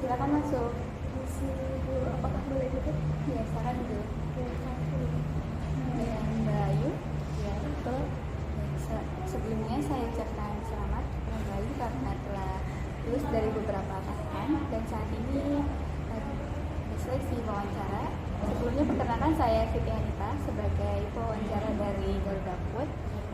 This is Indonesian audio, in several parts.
silakan masuk. Isi dulu, apakah boleh duduk? Ya, silakan dulu. Ya, satu. Dengan Mbak Ayu. Ya, betul. Sebelumnya saya ucapkan selamat kembali karena telah lulus dari beberapa pasukan dan saat ini seleksi wawancara. Sebelumnya perkenalkan, saya Siti Anita sebagai pewawancara dari Garuda Food.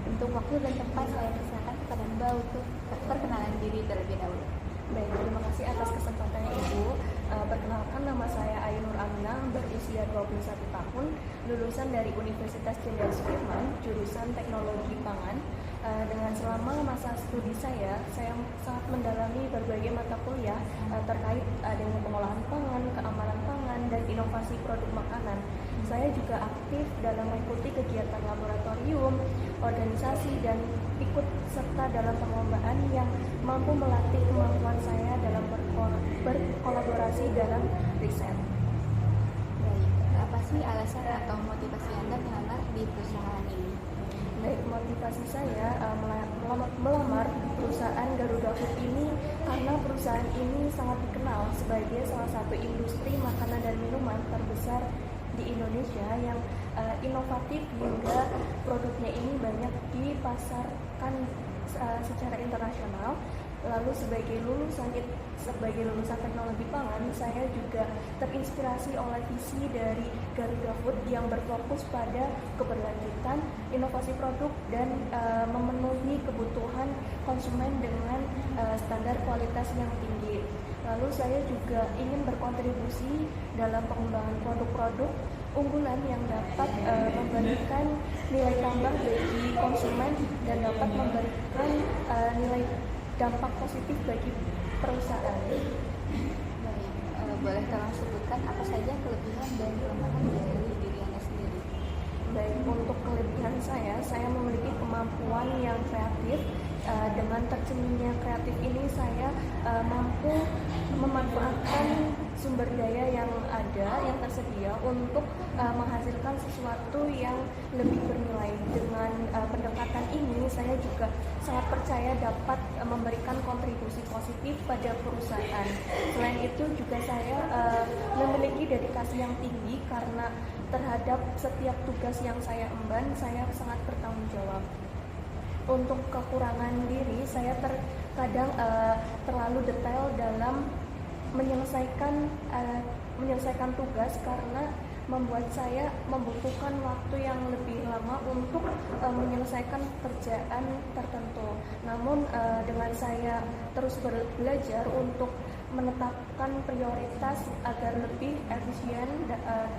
Untuk waktu dan tempat saya persilakan kepada Mbak untuk perkenalan diri terlebih dahulu. Baik, terima kasih atas kesempatannya Ibu. Perkenalkan, nama saya Ayu Nur Aminah, berusia 21 tahun, lulusan dari Universitas Jenderal Sudirman, jurusan Teknologi Pangan. Dengan selama masa studi saya sangat mendalami berbagai mata kuliah terkait dengan pengolahan pangan, keamanan pangan, dan inovasi produk makanan. Saya juga aktif dalam mengikuti kegiatan laboratorium, organisasi, dan ikut serta dalam perlombaan yang mampu melatih kemampuan saya dalam berkolaborasi dalam riset. Baik, apa sih alasan atau motivasi Anda melamar di perusahaan ini? Baik, motivasi saya melamar perusahaan Garuda Food ini karena perusahaan ini sangat dikenal sebagai salah satu industri makanan dan minuman terbesar di Indonesia yang inovatif hingga produknya ini banyak dipasarkan secara internasional. Lalu sebagai lulusan teknologi pangan, saya juga terinspirasi oleh visi dari Garuda Food yang berfokus pada keberlanjutan, inovasi produk, dan memenuhi kebutuhan konsumen dengan standar kualitas yang tinggi. Lalu saya juga ingin berkontribusi dalam pengembangan produk-produk unggulan yang dapat memberikan nilai tambah bagi konsumen dan dapat memberikan nilai dampak positif bagi perusahaan. Baik, boleh tolong sebutkan apa saja kelebihan dan kelemahan dari diri Anda sendiri? Baik, untuk kelebihan saya memiliki kemampuan yang kreatif. Dengan tercerminnya kreatif ini saya mampu memanfaatkan sumber daya yang ada, yang tersedia untuk menghasilkan sesuatu yang lebih bernilai. Dengan pendekatan ini saya juga sangat percaya dapat memberikan kontribusi positif pada perusahaan. Selain itu juga saya memiliki dedikasi yang tinggi karena terhadap setiap tugas yang saya emban, saya sangat bertanggung jawab. Untuk kekurangan diri, saya terkadang terlalu detail dalam menyelesaikan tugas karena membuat saya membutuhkan waktu yang lebih lama untuk menyelesaikan pekerjaan tertentu. Namun dengan saya terus belajar untuk menetapkan prioritas agar lebih efisien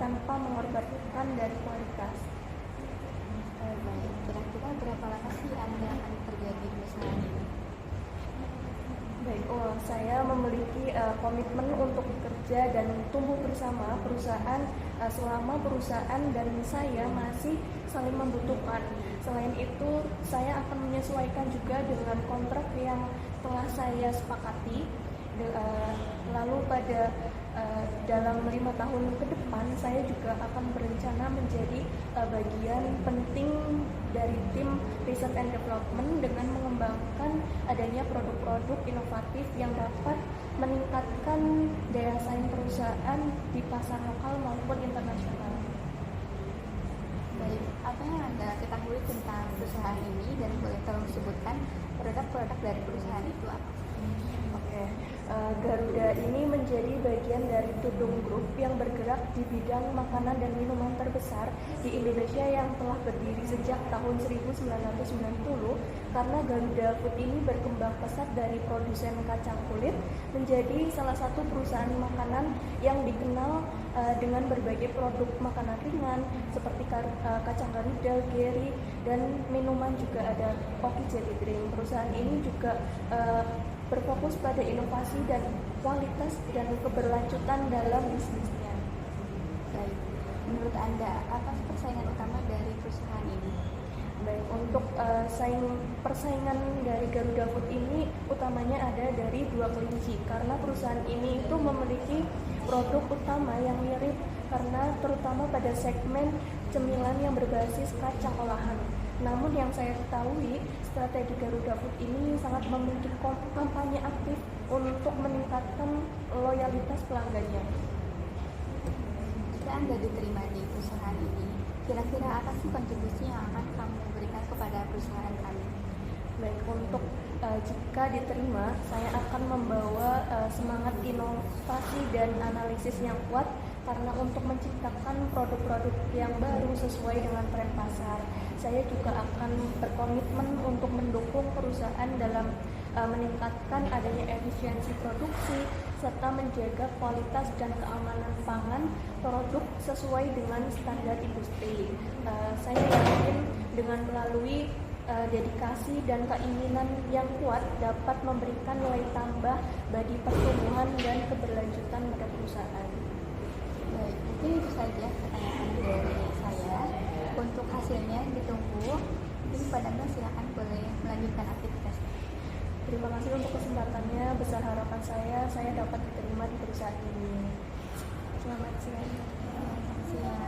tanpa mengorbankan dari kualitas. Baik, kira-kira berapa lama sih Anda akan kerja di perusahaan ini? Baik, saya memiliki komitmen untuk bekerja dan tumbuh bersama perusahaan selama perusahaan dan saya masih saling membutuhkan. Selain itu, saya akan menyesuaikan juga dengan kontrak yang telah saya sepakati. Lalu pada dalam 5 tahun ke depan saya juga akan berencana menjadi bagian penting dari tim Research and Development dengan mengembangkan adanya produk-produk inovatif yang dapat meningkatkan daya saing perusahaan di pasar lokal maupun internasional. Baik, apa yang Anda ketahui tentang perusahaan ini dan boleh tolong sebutkan produk-produk dari perusahaan itu apa? Oke, Garuda ini menjadi bagian dari Tudung Group yang bergerak di bidang makanan dan minuman terbesar di Indonesia yang telah berdiri sejak tahun 1990 karena Garuda Food ini berkembang pesat dari produsen kacang kulit menjadi salah satu perusahaan makanan yang dikenal dengan berbagai produk makanan ringan seperti kacang Garuda, Geri, dan minuman juga ada Koki Jelly Drink. Perusahaan ini juga berfokus pada inovasi dan kualitas dan keberlanjutan dalam bisnisnya. Baik, menurut Anda apa persaingan utama dari perusahaan ini? Baik, untuk persaingan dari Garuda Food ini utamanya ada dari dua kelinci karena perusahaan ini itu memiliki produk utama yang mirip karena terutama pada segmen cemilan yang berbasis kacang olahan. Namun yang saya ketahui, strategi Garuda Food ini sangat memiliki kampanye aktif untuk meningkatkan loyalitas Anda diterima di perusahaan ini, kira-kira apa sih kontribusi yang akan kamu berikan kepada perusahaan kami? Baik, untuk jika diterima, saya akan membawa semangat inovasi dan analisis yang kuat karena untuk menciptakan produk-produk yang baru sesuai dengan tren pasar. Saya juga akan berkomitmen untuk mendukung perusahaan dalam meningkatkan adanya efisiensi produksi serta menjaga kualitas dan keamanan pangan produk sesuai dengan standar industri. Saya yakin dengan melalui dedikasi dan keinginan yang kuat dapat memberikan nilai tambah bagi pertumbuhan dan keberlanjutan pada perusahaan. Baik, mungkin itu saja pertanyaan dari saya. Untuk hasilnya ditunggu. Mungkin pada Anda silakan boleh melanjutkan aktivitas. Terima kasih untuk kesempatannya. Besar harapan saya dapat diterima di perusahaan ini. Selamat siang. Selamat siang.